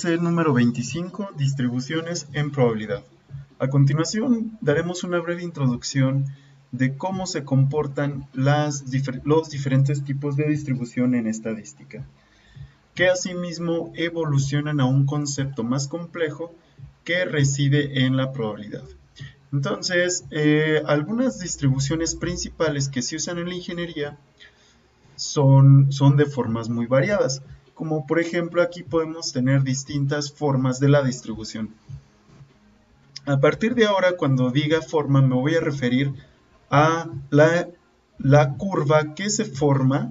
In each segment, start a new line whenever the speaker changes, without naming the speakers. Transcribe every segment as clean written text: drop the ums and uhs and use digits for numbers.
clase número 25, distribuciones en probabilidad. A continuación, daremos una breve introducción de cómo se comportan los diferentes tipos de distribución en estadística, que asimismo evolucionan a un concepto más complejo que reside en la probabilidad. Entonces, algunas distribuciones principales que se usan en la ingeniería son de formas muy variadas, como por ejemplo aquí podemos tener distintas formas de la distribución. A partir de ahora, cuando diga forma, me voy a referir a la curva que se forma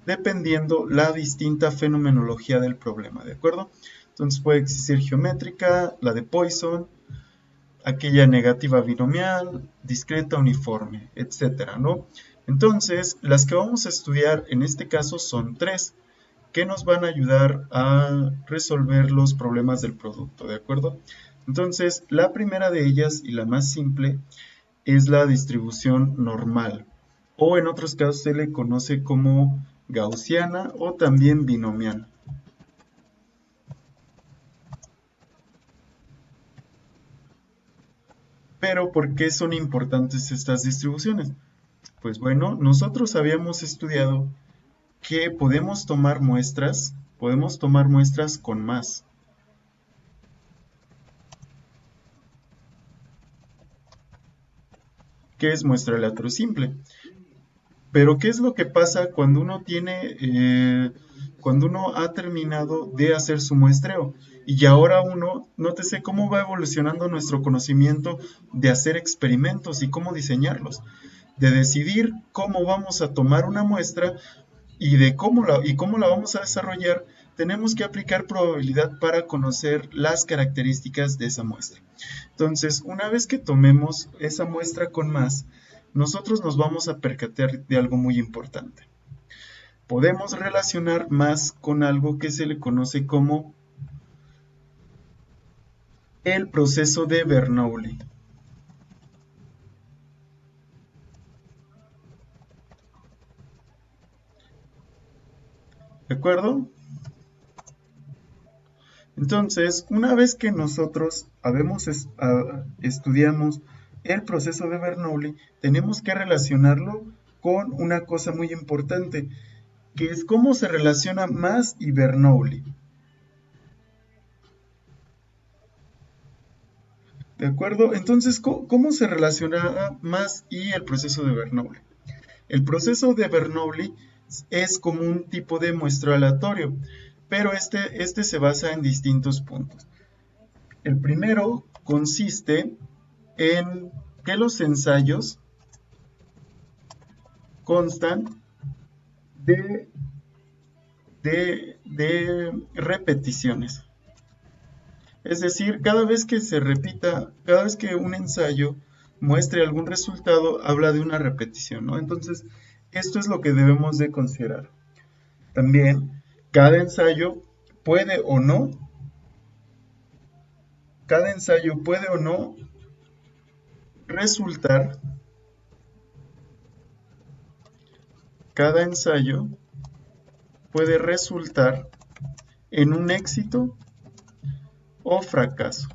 dependiendo la distinta fenomenología del problema, ¿de acuerdo? Entonces puede existir geométrica, la de Poisson, aquella negativa binomial, discreta uniforme, etcétera, ¿no? Entonces, las que vamos a estudiar en este caso son tres, que nos van a ayudar a resolver los problemas del producto, ¿de acuerdo? Entonces, la primera de ellas y la más simple es la distribución normal, o en otros casos se le conoce como gaussiana o también binomial. Pero, ¿por qué son importantes estas distribuciones? Pues bueno, nosotros habíamos estudiado que podemos tomar muestras con más. ¿Qué es muestra aleatorio simple? Pero ¿qué es lo que pasa cuando cuando uno ha terminado de hacer su muestreo? Y ahora nótese cómo va evolucionando nuestro conocimiento de hacer experimentos y cómo diseñarlos, de decidir cómo vamos a tomar una muestra y de cómo la vamos a desarrollar. Tenemos que aplicar probabilidad para conocer las características de esa muestra. Entonces, una vez que tomemos esa muestra con más, nosotros nos vamos a percatar de algo muy importante. Podemos relacionar más con algo que se le conoce como el proceso de Bernoulli. ¿De acuerdo? Entonces, una vez que nosotros estudiamos el proceso de Bernoulli, tenemos que relacionarlo con una cosa muy importante, que es cómo se relaciona más y Bernoulli. ¿De acuerdo? Entonces, ¿cómo se relaciona más y el proceso de Bernoulli? El proceso de Bernoulli es como un tipo de muestreo aleatorio, pero este se basa en distintos puntos. El primero consiste en que los ensayos constan de repeticiones. Es decir, cada vez que un ensayo muestre algún resultado, habla de una repetición, ¿no? Entonces, esto es lo que debemos de considerar. También, cada ensayo puede o no resultar, cada ensayo puede resultar en un éxito o fracaso.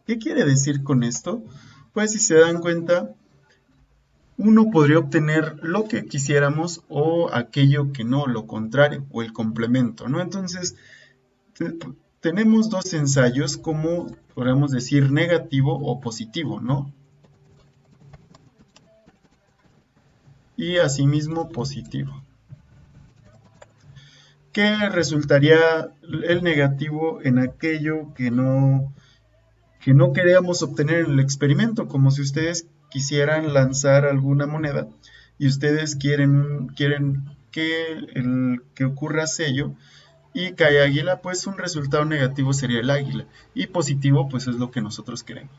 ¿Qué quiere decir con esto? Pues si se dan cuenta, uno podría obtener lo que quisiéramos o aquello que no, lo contrario, o el complemento, ¿no? Entonces, tenemos dos ensayos como, podríamos decir, negativo o positivo, ¿no? Y asimismo positivo. ¿Qué resultaría el negativo en aquello que no queríamos obtener en el experimento? Como si ustedes quisieran lanzar alguna moneda y ustedes quieren que ocurra sello y cae águila, pues un resultado negativo sería el águila y positivo pues es lo que nosotros queremos.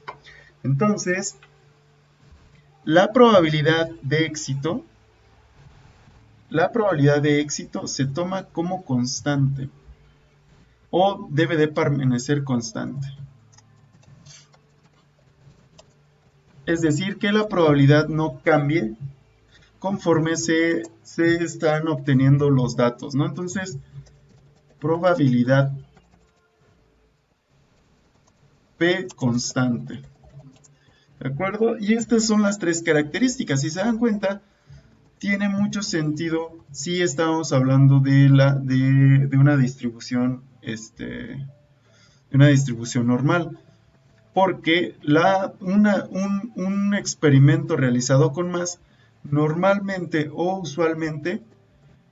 Entonces, la probabilidad de éxito se toma como constante o debe de permanecer constante. Es decir, que la probabilidad no cambie conforme se están obteniendo los datos, ¿no? Entonces, probabilidad P constante. ¿De acuerdo? Y estas son las tres características. Si se dan cuenta, tiene mucho sentido si estamos hablando de una distribución, normal. Porque un experimento realizado con más, normalmente o usualmente,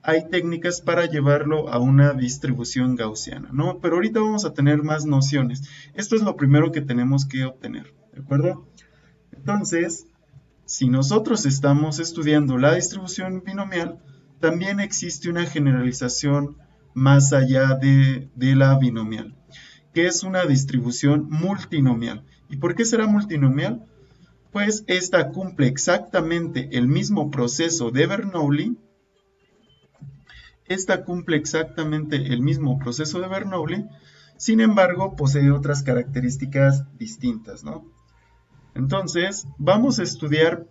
hay técnicas para llevarlo a una distribución gaussiana, ¿no? Pero ahorita vamos a tener más nociones. Esto es lo primero que tenemos que obtener, ¿de acuerdo? Entonces, si nosotros estamos estudiando la distribución binomial, también existe una generalización más allá de la binomial, que es una distribución multinomial. ¿Y por qué será multinomial? Pues esta cumple exactamente el mismo proceso de Bernoulli. Sin embargo, posee otras características distintas, ¿no? Entonces, vamos a estudiar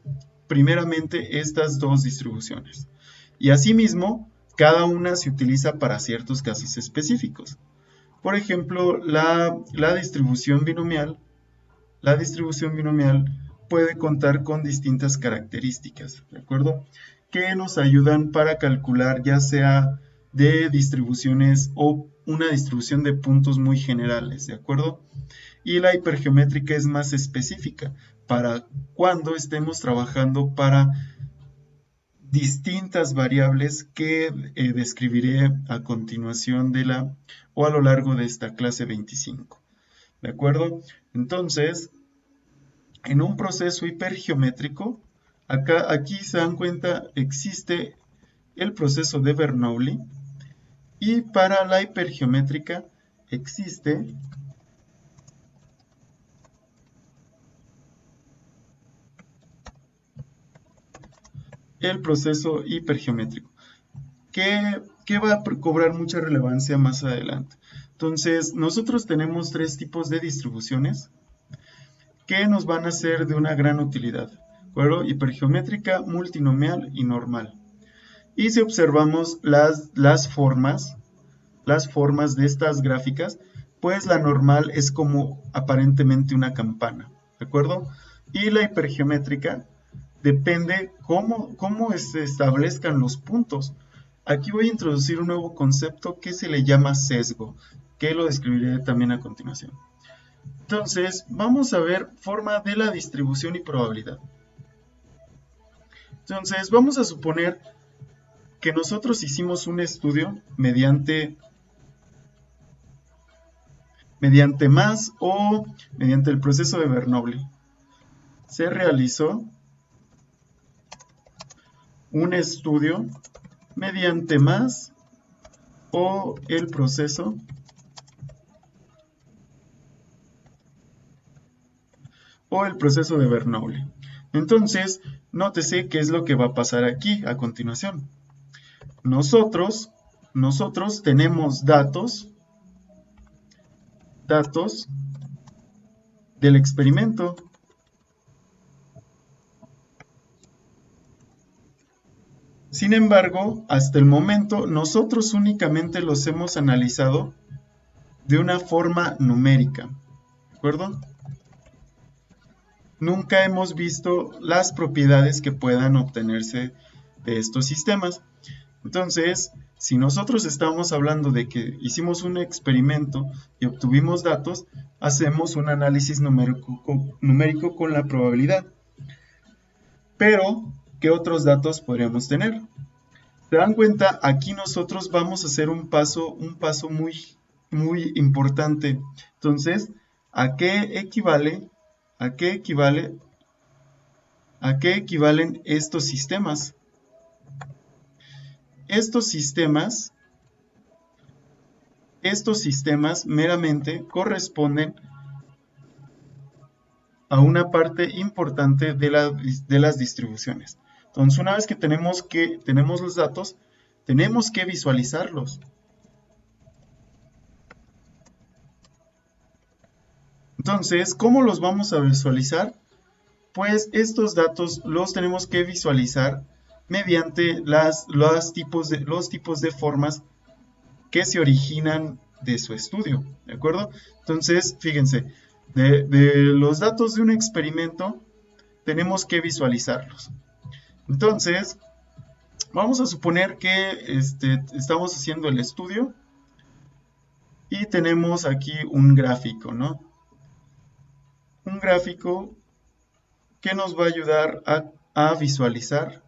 primeramente estas dos distribuciones. Y asimismo, cada una se utiliza para ciertos casos específicos. Por ejemplo, la distribución binomial puede contar con distintas características, ¿de acuerdo? Que nos ayudan para calcular ya sea de distribuciones o una distribución de puntos muy generales, ¿de acuerdo? Y la hipergeométrica es más específica para cuando estemos trabajando para distintas variables que describiré a continuación o a lo largo de esta clase 25. ¿De acuerdo? Entonces, en un proceso hipergeométrico, aquí se dan cuenta, existe el proceso de Bernoulli y para la hipergeométrica existe el proceso hipergeométrico, que va a cobrar mucha relevancia más adelante. Entonces, nosotros tenemos tres tipos de distribuciones que nos van a ser de una gran utilidad, ¿de acuerdo? Hipergeométrica, multinomial y normal. Y si observamos las formas de estas gráficas, pues la normal es como aparentemente una campana, ¿de acuerdo? Y la hipergeométrica depende cómo se establezcan los puntos. Aquí voy a introducir un nuevo concepto que se le llama sesgo, que lo describiré también a continuación. Entonces, vamos a ver forma de la distribución y probabilidad. Entonces, vamos a suponer que nosotros hicimos un estudio mediante más o mediante el proceso de Bernoulli. Se realizó un estudio mediante más o el proceso de Bernoulli. Entonces, nótese qué es lo que va a pasar aquí a continuación. Nosotros tenemos datos del experimento. Sin embargo, hasta el momento, nosotros únicamente los hemos analizado de una forma numérica, ¿de acuerdo? Nunca hemos visto las propiedades que puedan obtenerse de estos sistemas. Entonces, si nosotros estamos hablando de que hicimos un experimento y obtuvimos datos, hacemos un análisis numérico con la probabilidad. Pero, ¿qué otros datos podríamos tener? ¿Se dan cuenta? Aquí nosotros vamos a hacer un paso muy, muy importante. Entonces, ¿a qué equivalen estos sistemas? Estos sistemas meramente corresponden a una parte importante de las distribuciones. Entonces, una vez que tenemos los datos, tenemos que visualizarlos. Entonces, ¿cómo los vamos a visualizar? Pues estos datos los tenemos que visualizar mediante los tipos de formas que se originan de su estudio, ¿de acuerdo? Entonces, fíjense, de los datos de un experimento tenemos que visualizarlos. Entonces, vamos a suponer que estamos haciendo el estudio y tenemos aquí un gráfico, ¿no? Un gráfico que nos va a ayudar a visualizar,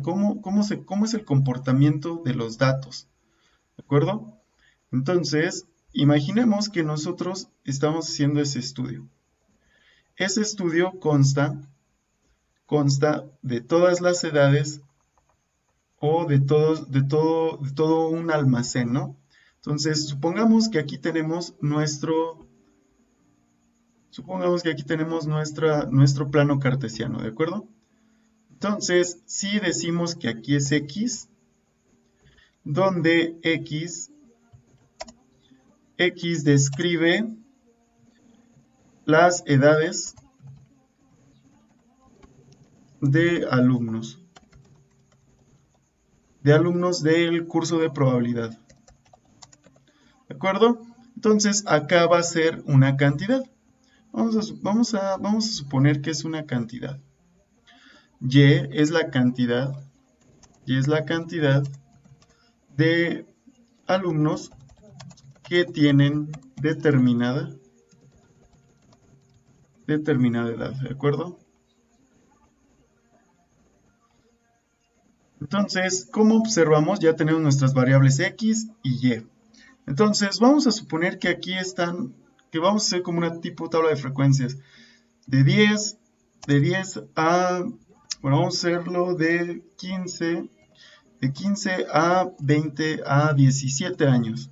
cómo es el comportamiento de los datos, ¿de acuerdo? Entonces, imaginemos que nosotros estamos haciendo ese estudio. Ese estudio consta de todas las edades o de todo un almacén, ¿no? Entonces, supongamos que aquí tenemos nuestro plano cartesiano, ¿de acuerdo? Entonces, si decimos que aquí es X, donde X describe las edades de alumnos del curso de probabilidad. ¿De acuerdo? Entonces, acá va a ser una cantidad. Vamos a suponer que es una cantidad. Y es la cantidad de alumnos que tienen determinada edad, ¿de acuerdo? Entonces, como observamos, ya tenemos nuestras variables X y Y. Entonces, vamos a suponer que aquí que vamos a hacer como una tipo tabla de frecuencias. De 10 a, bueno, vamos a hacerlo de 15 a 20 a 17 años.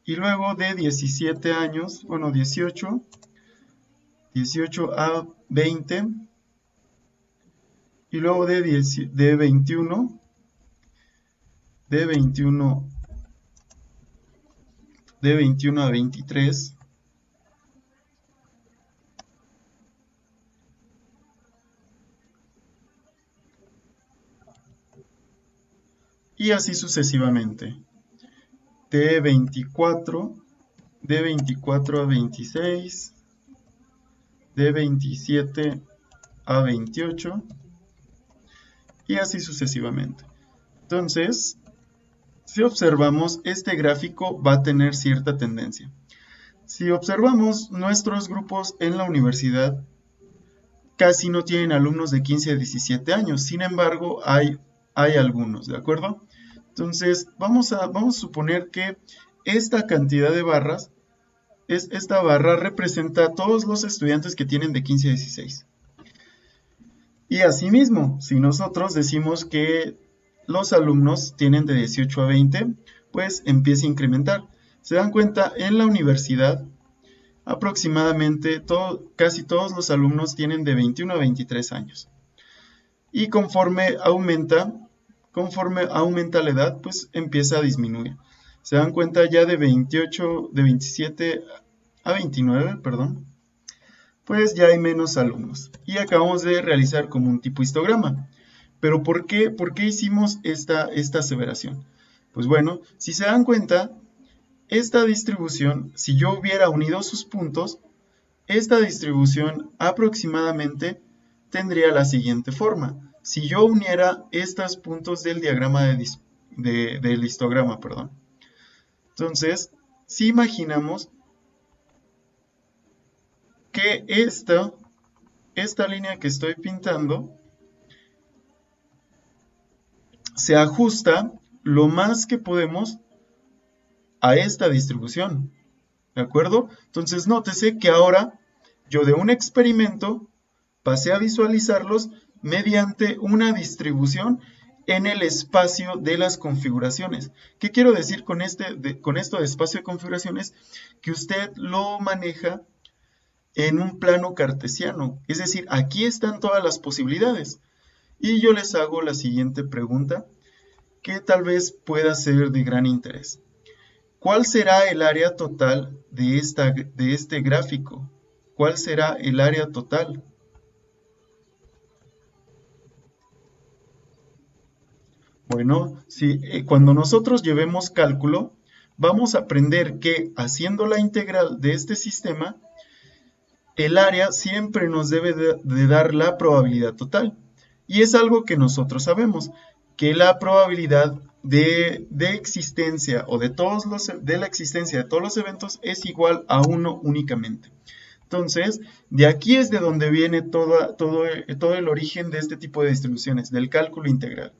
Y luego de 17 años, bueno, 18 a 20. Y luego de 21 a 23. Y así sucesivamente. De 24 a 26. De 27 a 28. Y así sucesivamente. Entonces, si observamos, este gráfico va a tener cierta tendencia. Si observamos nuestros grupos en la universidad, casi no tienen alumnos de 15 a 17 años. Sin embargo, hay algunos, ¿de acuerdo? Entonces, vamos a suponer que esta cantidad de barras, esta barra representa a todos los estudiantes que tienen de 15 a 16. Y asimismo, si nosotros decimos que los alumnos tienen de 18 a 20, pues empieza a incrementar. Se dan cuenta, en la universidad, aproximadamente casi todos los alumnos tienen de 21 a 23 años. Y conforme aumenta la edad, pues empieza a disminuir. Se dan cuenta ya de 27 a 29, perdón, pues ya hay menos alumnos. Y acabamos de realizar como un tipo histograma. Pero ¿por qué hicimos esta aseveración? Pues bueno, si se dan cuenta, esta distribución, si yo hubiera unido sus puntos, esta distribución aproximadamente tendría la siguiente forma. Si yo uniera estos puntos del diagrama del histograma, perdón. Entonces, si imaginamos que esta línea que estoy pintando se ajusta lo más que podemos a esta distribución, ¿de acuerdo? Entonces, nótese que ahora yo de un experimento pasé a visualizarlos mediante una distribución en el espacio de las configuraciones. ¿Qué quiero decir con esto de espacio de configuraciones? Que usted lo maneja en un plano cartesiano, es decir, aquí están todas las posibilidades. Y yo les hago la siguiente pregunta, que tal vez pueda ser de gran interés. ¿Cuál será el área total de este gráfico? ¿Cuál será el área total? Bueno, si, cuando nosotros llevemos cálculo, vamos a aprender que haciendo la integral de este sistema, el área siempre nos debe de dar la probabilidad total. Y es algo que nosotros sabemos, que la probabilidad de existencia o de la existencia de todos los eventos es igual a 1 únicamente. Entonces, de aquí es de donde viene todo el origen de este tipo de distribuciones, del cálculo integral.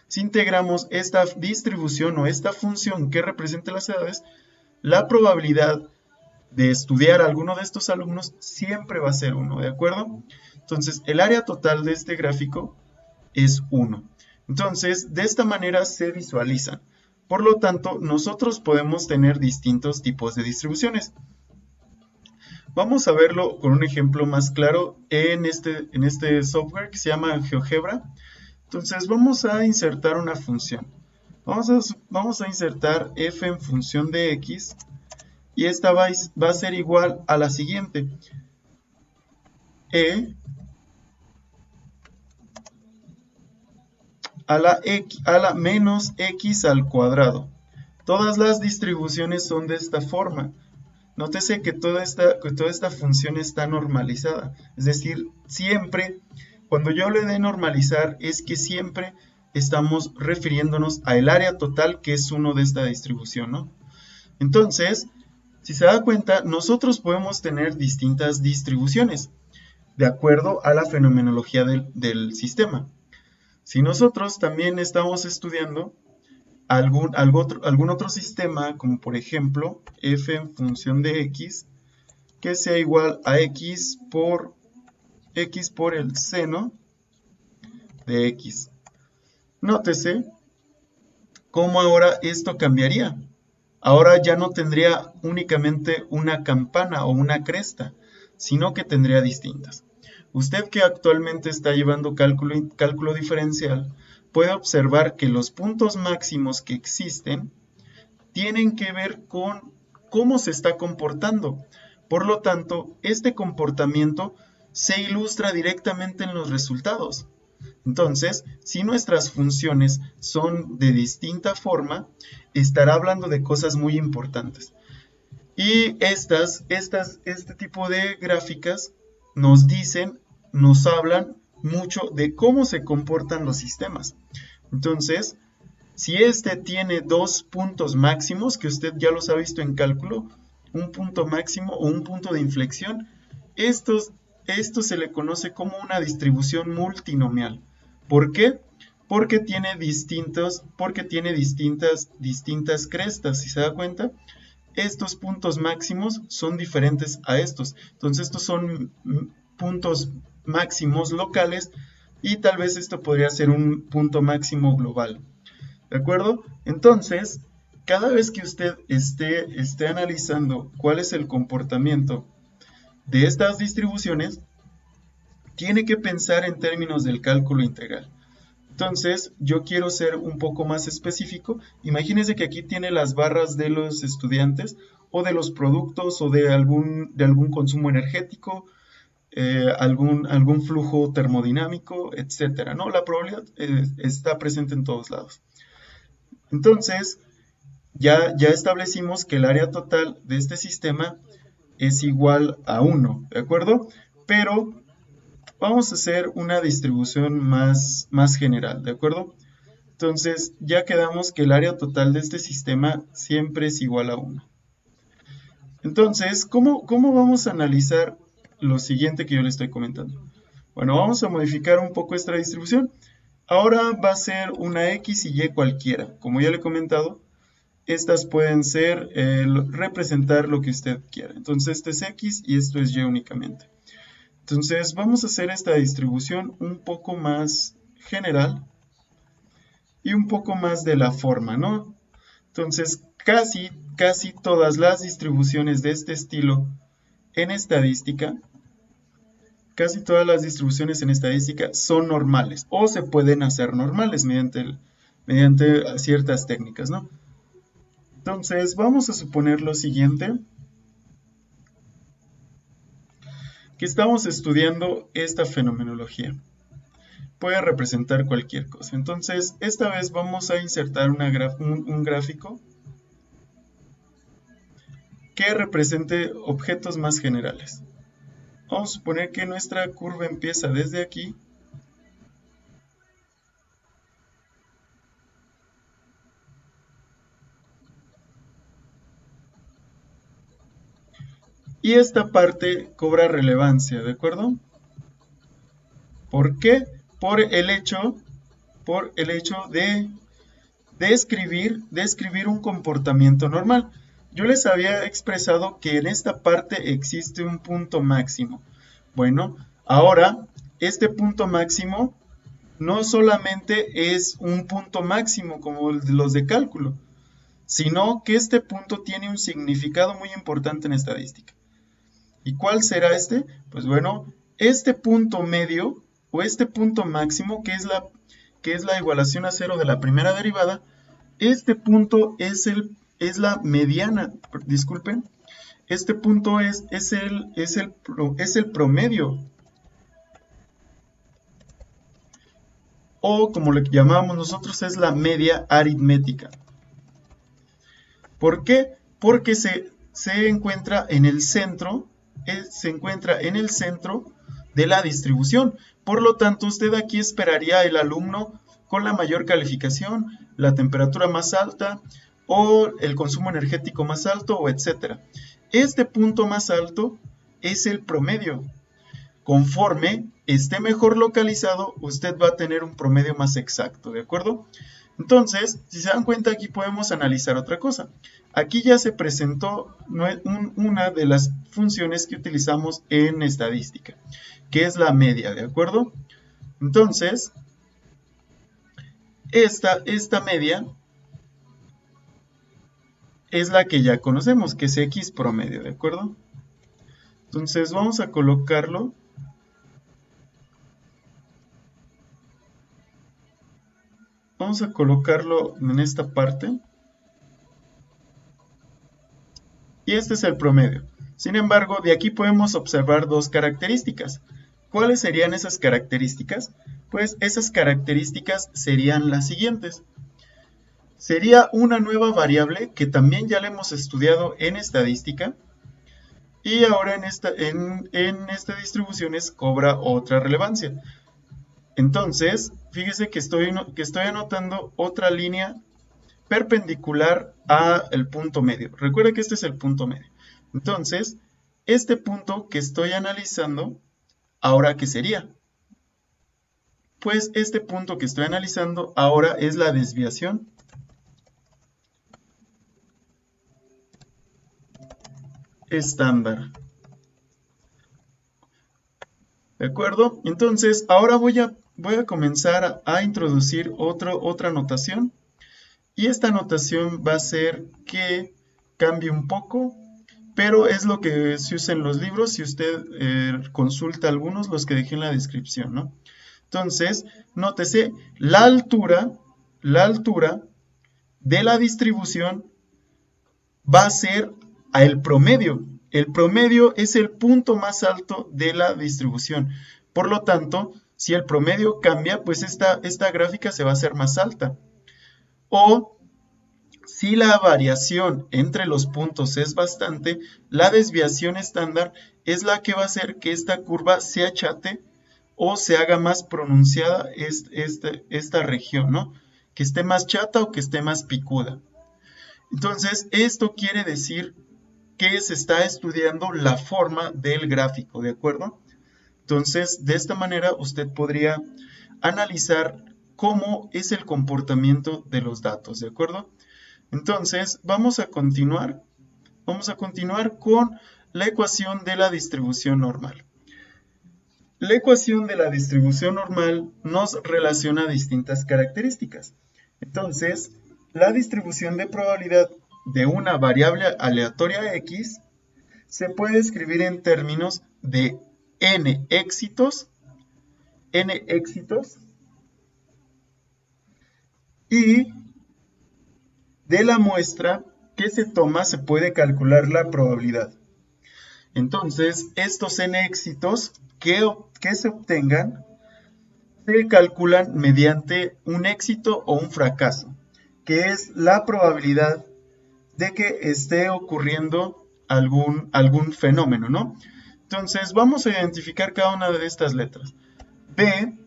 Si integramos esta distribución o esta función que representa las edades, la probabilidad de estudiar a alguno de estos alumnos siempre va a ser 1, ¿de acuerdo? Entonces, el área total de este gráfico es 1. Entonces, de esta manera se visualizan. Por lo tanto, nosotros podemos tener distintos tipos de distribuciones. Vamos a verlo con un ejemplo más claro en este software que se llama GeoGebra. Entonces, vamos a insertar una función. Vamos a insertar f en función de x. Y esta va a ser igual a la siguiente. E a la menos x al cuadrado. Todas las distribuciones son de esta forma. Nótese que toda esta función está normalizada. Es decir, siempre, cuando yo le dé normalizar, es que siempre estamos refiriéndonos al área total, que es 1 de esta distribución, ¿no? Entonces, si se da cuenta, nosotros podemos tener distintas distribuciones de acuerdo a la fenomenología del sistema. Si nosotros también estamos estudiando algún otro sistema, como por ejemplo f en función de x, que sea igual a x por el seno de x. Nótese cómo ahora esto cambiaría. Ahora ya no tendría únicamente una campana o una cresta, sino que tendría distintas. Usted que actualmente está llevando cálculo diferencial, puede observar que los puntos máximos que existen tienen que ver con cómo se está comportando. Por lo tanto, este comportamiento se ilustra directamente en los resultados. Entonces, si nuestras funciones son de distinta forma, estará hablando de cosas muy importantes. Y este tipo de gráficas nos hablan mucho de cómo se comportan los sistemas. Entonces, si este tiene dos puntos máximos, que usted ya los ha visto en cálculo, un punto máximo o un punto de inflexión, esto se le conoce como una distribución multinomial. ¿Por qué? Porque tiene distintas crestas. Si se da cuenta, estos puntos máximos son diferentes a estos. Entonces, estos son puntos máximos locales y tal vez esto podría ser un punto máximo global. ¿De acuerdo? Entonces, cada vez que usted esté analizando cuál es el comportamiento de estas distribuciones, tiene que pensar en términos del cálculo integral. Entonces, yo quiero ser un poco más específico. Imagínense que aquí tiene las barras de los estudiantes o de los productos o de algún consumo energético, algún flujo termodinámico, etcétera, ¿no? La probabilidad está presente en todos lados. Entonces, ya establecimos que el área total de este sistema es igual a 1, ¿de acuerdo? Pero vamos a hacer una distribución más general, ¿de acuerdo? Entonces, ya quedamos que el área total de este sistema siempre es igual a 1. Entonces, ¿cómo vamos a analizar lo siguiente que yo le estoy comentando? Bueno, vamos a modificar un poco esta distribución. Ahora va a ser una X y Y cualquiera. Como ya le he comentado, estas pueden ser representar lo que usted quiera. Entonces, este es X y esto es Y únicamente. Entonces, vamos a hacer esta distribución un poco más general y un poco más de la forma, ¿no? Entonces, casi todas las distribuciones de este estilo en estadística, son normales o se pueden hacer normales mediante ciertas técnicas, ¿no? Entonces, vamos a suponer lo siguiente, que estamos estudiando esta fenomenología. puede representar cualquier cosa. Entonces, esta vez vamos a insertar un gráfico que represente objetos más generales. Vamos a suponer que nuestra curva empieza desde aquí y esta parte cobra relevancia, ¿de acuerdo? ¿Por qué? Por el hecho de describir un comportamiento normal. Yo les había expresado que en esta parte existe un punto máximo. Bueno, ahora este punto máximo no solamente es un punto máximo como los de cálculo, sino que este punto tiene un significado muy importante en estadística. ¿Y cuál será este? Pues bueno, este punto medio o este punto máximo, que es la igualación a cero de la primera derivada, este punto es la mediana, disculpen, este punto es el promedio, o como le llamamos nosotros, es la media aritmética. ¿Por qué? Porque se encuentra en el centro, de la distribución. Por lo tanto, usted aquí esperaría el alumno con la mayor calificación, la temperatura más alta o el consumo energético más alto, o etcétera. Este punto más alto es el promedio. Conforme esté mejor localizado, usted va a tener un promedio más exacto, ¿de acuerdo? Entonces, si se dan cuenta, aquí podemos analizar otra cosa. Aquí ya se presentó una de las funciones que utilizamos en estadística, que es la media, ¿de acuerdo? Entonces, esta media es la que ya conocemos, que es X promedio, ¿de acuerdo? Entonces, vamos a colocarlo. Vamos a colocarlo en esta parte. Y este es el promedio. Sin embargo, de aquí podemos observar dos características. ¿Cuáles serían esas características? Pues esas características serían las siguientes. Sería una nueva variable que también ya la hemos estudiado en estadística. Y ahora en esta distribuciones cobra otra relevancia. Entonces, fíjese que estoy anotando otra línea perpendicular al punto medio. Recuerda que este es el punto medio. Entonces, este punto que estoy analizando, ¿ahora qué sería? Pues este punto que estoy analizando ahora es la desviación estándar. ¿De acuerdo? Entonces, ahora voy a comenzar a introducir otra notación. Y esta notación va a hacer que cambie un poco, pero es lo que se usa en los libros si usted consulta algunos, los que dejé en la descripción, ¿no? Entonces, nótese, la altura de la distribución va a ser el promedio. El promedio es el punto más alto de la distribución. Por lo tanto, si el promedio cambia, pues esta gráfica se va a hacer más alta. O si la variación entre los puntos es bastante, la desviación estándar es la que va a hacer que esta curva se achate o se haga más pronunciada esta región, ¿no? Que esté más chata o que esté más picuda. Entonces, esto quiere decir que se está estudiando la forma del gráfico, ¿de acuerdo? Entonces, de esta manera usted podría analizar cómo es el comportamiento de los datos, ¿de acuerdo? Entonces, vamos a continuar con la ecuación de la distribución normal. La ecuación de la distribución normal nos relaciona distintas características. Entonces, la distribución de probabilidad de una variable aleatoria X se puede escribir en términos de n éxitos y de la muestra que se toma se puede calcular la probabilidad. Entonces, estos n éxitos que se obtengan se calculan mediante un éxito o un fracaso, que es la probabilidad de que esté ocurriendo algún fenómeno, ¿no? Entonces vamos a identificar cada una de estas letras. B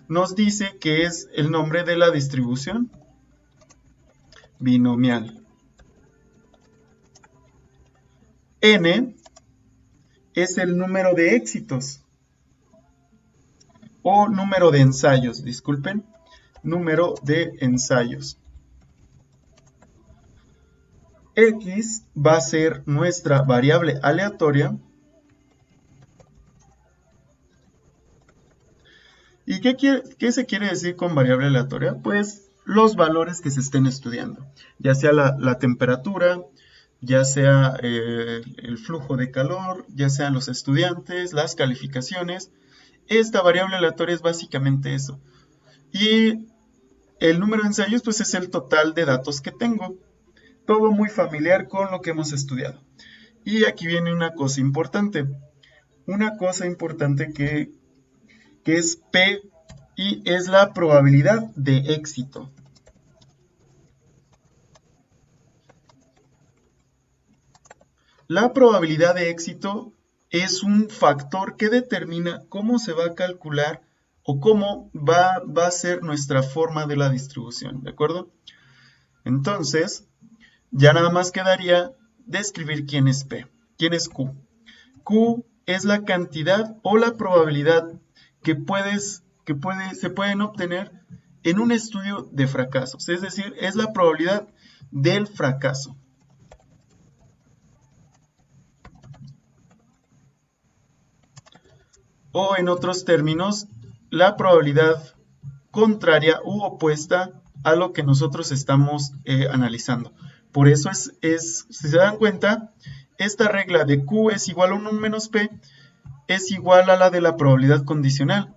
nos dice que es el nombre de la distribución binomial. N es el número de éxitos o número de ensayos, disculpen, número de ensayos. X va a ser nuestra variable aleatoria. ¿Y qué se quiere decir con variable aleatoria? Pues los valores que se estén estudiando, ya sea la temperatura, ya sea el flujo de calor, ya sean los estudiantes, las calificaciones. Esta variable aleatoria es básicamente eso. Y el número de ensayos pues es el total de datos que tengo. Todo muy familiar con lo que hemos estudiado. Y aquí viene una cosa importante. Una cosa importante que es P y es la probabilidad de éxito. La probabilidad de éxito es un factor que determina cómo se va a calcular o cómo va a ser nuestra forma de la distribución, ¿de acuerdo? Entonces, ya nada más quedaría describir quién es P, quién es Q. Q es la cantidad o la probabilidad que se pueden obtener en un estudio de fracasos, es decir, es la probabilidad del fracaso. O en otros términos, la probabilidad contraria u opuesta a lo que nosotros estamos analizando. Por eso si se dan cuenta, esta regla de Q es igual a 1 menos P es igual a la de la probabilidad condicional,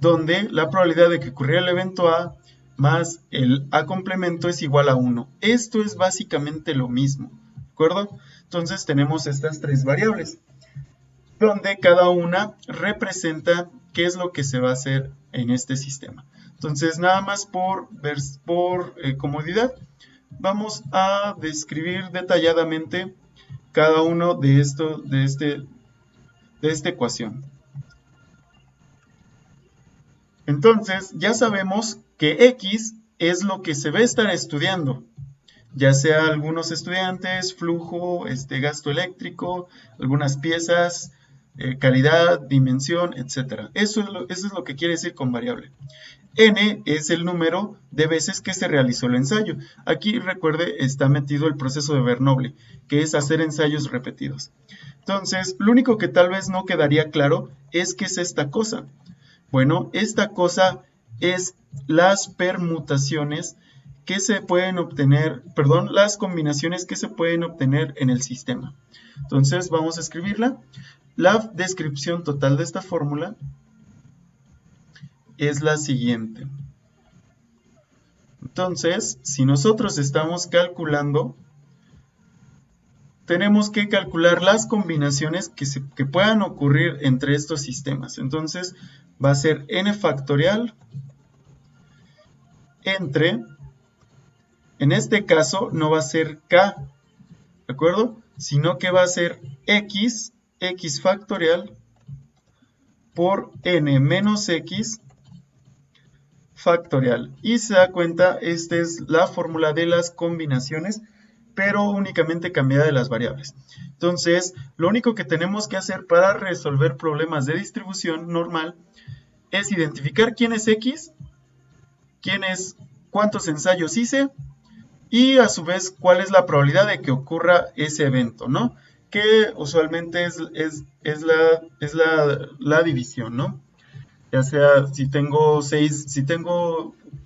donde la probabilidad de que ocurriera el evento A más el A complemento es igual a 1. Esto es básicamente lo mismo, ¿de acuerdo? Entonces tenemos estas tres variables, donde cada una representa qué es lo que se va a hacer en este sistema. Entonces, nada más por comodidad, vamos a describir detalladamente cada uno de esta ecuación. Entonces, ya sabemos que X es lo que se va a estar estudiando, ya sea algunos estudiantes, flujo, gasto eléctrico, algunas piezas, calidad, dimensión, etc. Eso es lo que quiere decir con variable. N es el número de veces que se realizó el ensayo. Aquí, recuerde, está metido el proceso de Bernoulli, que es hacer ensayos repetidos. Entonces, lo único que tal vez no quedaría claro es qué es esta cosa. Bueno, esta cosa es las permutaciones que se pueden obtener, perdón, las combinaciones que se pueden obtener en el sistema. Entonces, vamos a escribirla. La descripción total de esta fórmula es la siguiente. Entonces, si nosotros estamos calculando, tenemos que calcular las combinaciones que puedan ocurrir entre estos sistemas. Entonces, va a ser n factorial entre, en este caso, no va a ser k, ¿de acuerdo? Sino que va a ser x factorial por n menos x factorial. Y se da cuenta, esta es la fórmula de las combinaciones, pero únicamente cambiada de las variables. Entonces, lo único que tenemos que hacer para resolver problemas de distribución normal es identificar quién es X, cuántos ensayos hice, y a su vez cuál es la probabilidad de que ocurra ese evento, ¿no? Que usualmente es la división, ¿no? Ya sea si tengo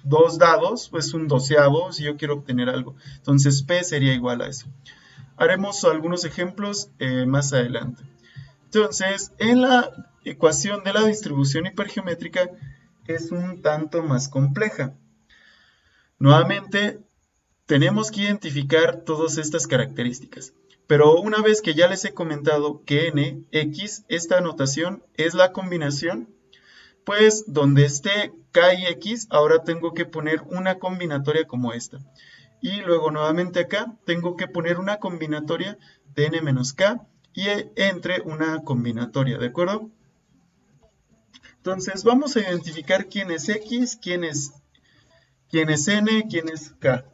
dos dados, pues un doceavo si yo quiero obtener algo. Entonces P sería igual a eso. Haremos algunos ejemplos más adelante. Entonces, en la ecuación de la distribución hipergeométrica es un tanto más compleja. Nuevamente, tenemos que identificar todas estas características. Pero una vez que ya les he comentado que n, x, esta notación es la combinación, pues donde esté K y X, ahora tengo que poner una combinatoria como esta. Y luego nuevamente acá tengo que poner una combinatoria de n menos K y entre una combinatoria, ¿de acuerdo? Entonces vamos a identificar quién es X, quién es N, quién es K.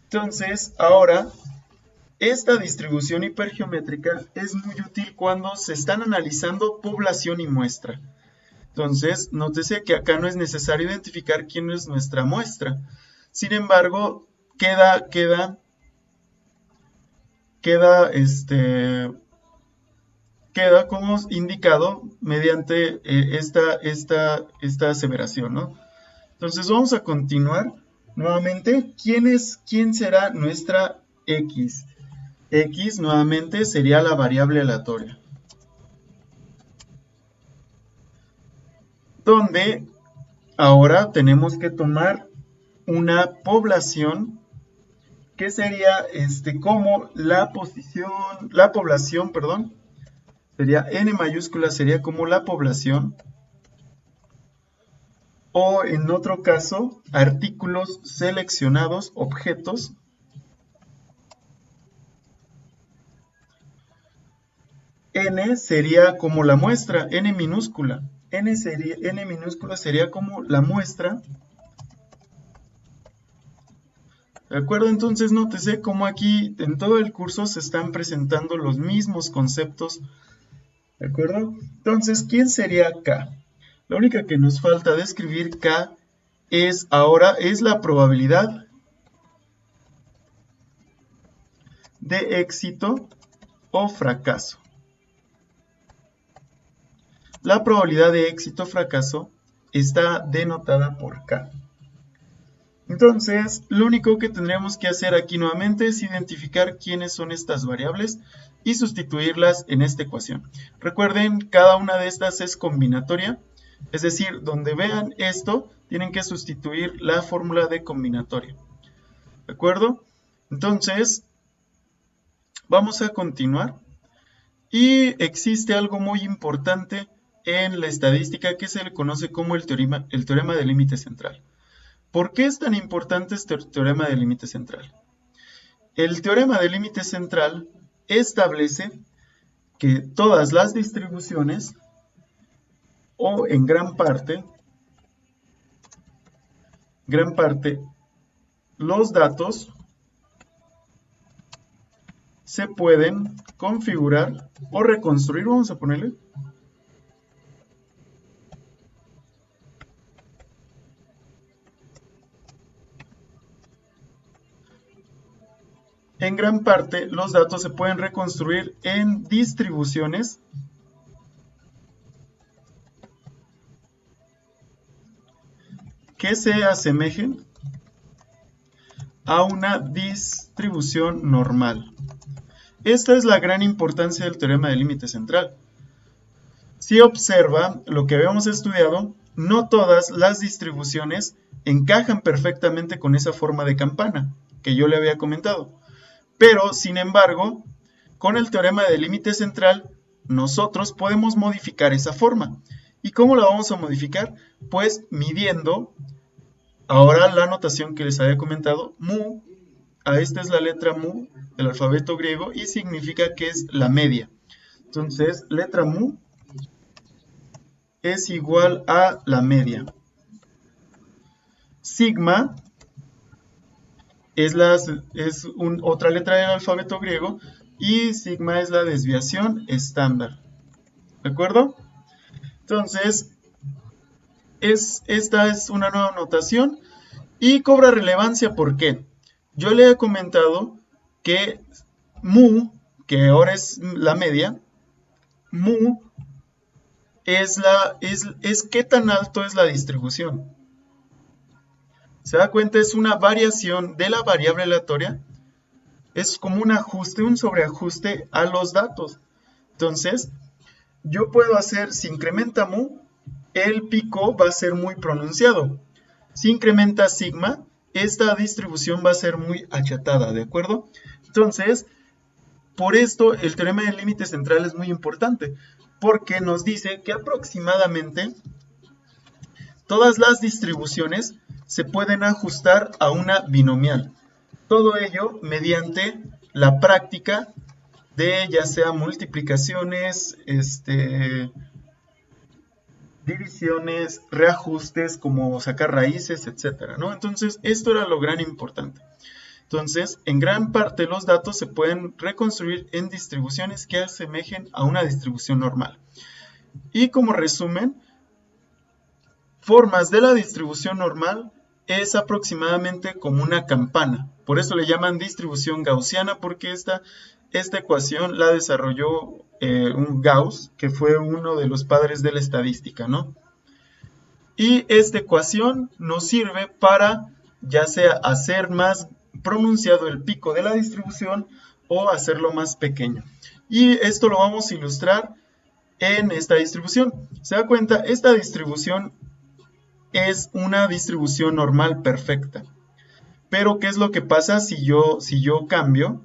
Entonces ahora esta distribución hipergeométrica es muy útil cuando se están analizando población y muestra. Entonces, nótese que acá no es necesario identificar quién es nuestra muestra. Sin embargo, queda como indicado mediante esta aseveración, ¿no? Entonces vamos a continuar nuevamente. ¿Quién será nuestra X? X nuevamente sería la variable aleatoria, donde ahora tenemos que tomar una población que sería como la población, perdón, sería n mayúscula, sería como la población, o en otro caso, artículos seleccionados, objetos, n sería como la muestra, n minúscula. N minúscula sería como la muestra. ¿De acuerdo? Entonces nótese cómo aquí en todo el curso se están presentando los mismos conceptos. ¿De acuerdo? Entonces, ¿quién sería K? La única que nos falta describir K es la probabilidad de éxito o fracaso. La probabilidad de éxito o fracaso está denotada por K. Entonces, lo único que tendríamos que hacer aquí nuevamente es identificar quiénes son estas variables y sustituirlas en esta ecuación. Recuerden, cada una de estas es combinatoria, es decir, donde vean esto, tienen que sustituir la fórmula de combinatoria. ¿De acuerdo? Entonces, vamos a continuar. Y existe algo muy importante en la estadística que se le conoce como el teorema del límite central. ¿Por qué es tan importante este teorema del límite central? El teorema del límite central establece que todas las distribuciones, o en gran parte, los datos se pueden configurar o reconstruir, vamos a ponerle, en gran parte los datos se pueden reconstruir en distribuciones que se asemejen a una distribución normal. Esta es la gran importancia del teorema del límite central. Si observa lo que habíamos estudiado, no todas las distribuciones encajan perfectamente con esa forma de campana que yo le había comentado. Pero, sin embargo, con el teorema del límite central, nosotros podemos modificar esa forma. ¿Y cómo la vamos a modificar? Pues midiendo, ahora la notación que les había comentado, mu, esta es la letra mu del alfabeto griego y significa que es la media. Entonces, letra mu es igual a la media. Sigma es otra letra del alfabeto griego y sigma es la desviación estándar. ¿De acuerdo? Entonces, esta es una nueva notación y cobra relevancia. ¿Por qué? Yo le he comentado que mu, que ahora es la media, mu es qué tan alto es la distribución. ¿Se da cuenta? Es una variación de la variable aleatoria. Es como un ajuste, un sobreajuste a los datos. Entonces, yo puedo hacer, si incrementa mu, el pico va a ser muy pronunciado. Si incrementa sigma, esta distribución va a ser muy achatada, ¿de acuerdo? Entonces, por esto el teorema del límite central es muy importante, porque nos dice que aproximadamente todas las distribuciones se pueden ajustar a una binomial. Todo ello mediante la práctica de ya sea multiplicaciones, divisiones, reajustes, como sacar raíces, etcétera, ¿no? Entonces, esto era lo gran importante. Entonces, en gran parte los datos se pueden reconstruir en distribuciones que asemejen a una distribución normal. Y como resumen, formas de la distribución normal es aproximadamente como una campana. Por eso le llaman distribución gaussiana, porque esta ecuación la desarrolló un Gauss, que fue uno de los padres de la estadística, ¿no? Y esta ecuación nos sirve para ya sea hacer más pronunciado el pico de la distribución o hacerlo más pequeño. Y esto lo vamos a ilustrar en esta distribución. ¿Se da cuenta? Esta distribución es una distribución normal perfecta. Pero, ¿qué es lo que pasa si yo cambio?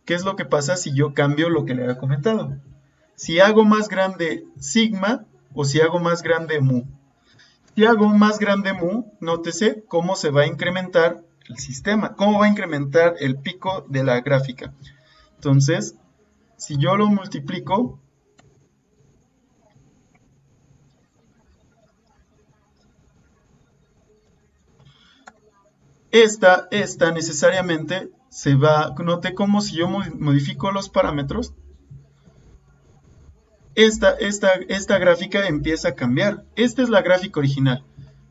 ¿Qué es lo que pasa si yo cambio lo que le había comentado? Si hago más grande sigma o si hago más grande mu. Si hago más grande mu, nótese cómo se va a incrementar el sistema, cómo va a incrementar el pico de la gráfica. Entonces, si yo lo multiplico, esta necesariamente se va, note cómo si yo modifico los parámetros, esta gráfica empieza a cambiar. Esta es la gráfica original.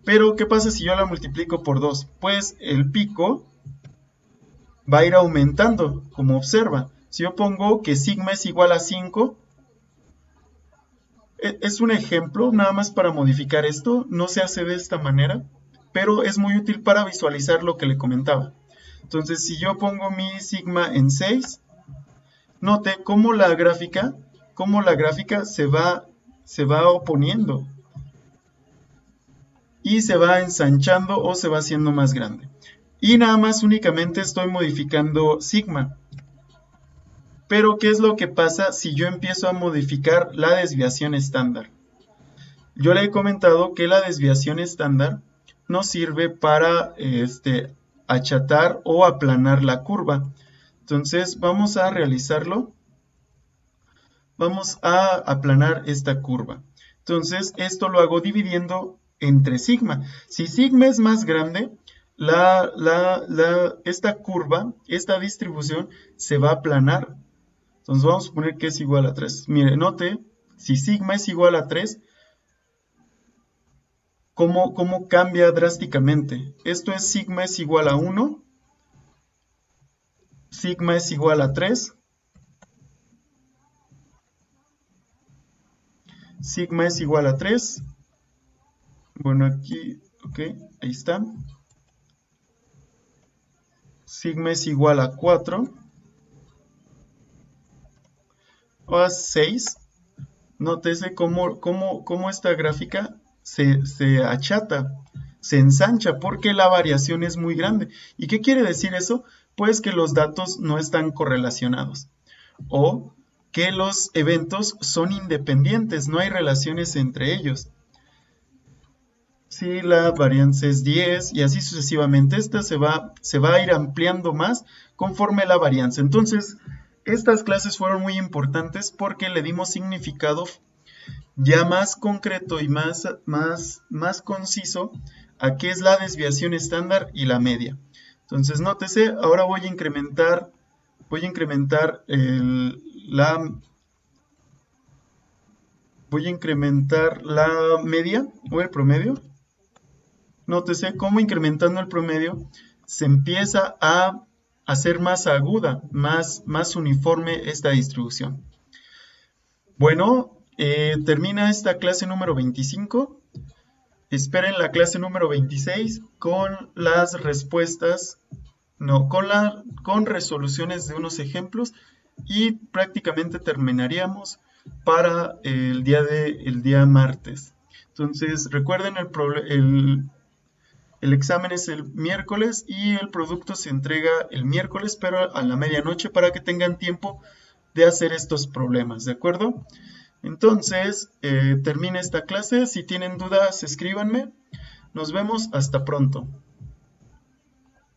Pero, ¿qué pasa si yo la multiplico por 2? Pues el pico va a ir aumentando, como observa. Si yo pongo que sigma es igual a 5, es un ejemplo, nada más para modificar esto. No se hace de esta manera, pero es muy útil para visualizar lo que le comentaba. Entonces, si yo pongo mi sigma en 6, note cómo la gráfica se va oponiendo y se va ensanchando o se va haciendo más grande. Y nada más únicamente estoy modificando sigma. Pero, ¿qué es lo que pasa si yo empiezo a modificar la desviación estándar? Yo le he comentado que la desviación estándar nos sirve para achatar o aplanar la curva. Entonces, vamos a realizarlo. Vamos a aplanar esta curva. Entonces, esto lo hago dividiendo entre sigma. Si sigma es más grande, esta curva, esta distribución, se va a aplanar. Entonces, vamos a poner que es igual a 3. Mire, note, si sigma es igual a 3, ¿cómo cambia drásticamente? Esto es sigma es igual a 1, sigma es igual a 3, sigma es igual a 3. Bueno, aquí, ok, ahí está. Sigma es igual a 4. O a 6. Nótese cómo esta gráfica se achata, se ensancha, porque la variación es muy grande. ¿Y qué quiere decir eso? Pues que los datos no están correlacionados. O que los eventos son independientes, no hay relaciones entre ellos. Si la varianza es 10 y así sucesivamente, esta se va a ir ampliando más conforme la varianza. Entonces, estas clases fueron muy importantes porque le dimos significado ya más concreto y más conciso a qué es la desviación estándar y la media. Entonces, nótese, ahora voy a incrementar la media o el promedio. Nótese cómo incrementando el promedio se empieza a hacer más aguda, más uniforme esta distribución. Bueno, termina esta clase número 25. Esperen la clase número 26 con las respuestas, con resoluciones de unos ejemplos y prácticamente terminaríamos para el día martes. Entonces, recuerden, el examen es el miércoles y el producto se entrega el miércoles, pero a la medianoche para que tengan tiempo de hacer estos problemas, ¿de acuerdo? Entonces, termina esta clase. Si tienen dudas, escríbanme. Nos vemos hasta pronto.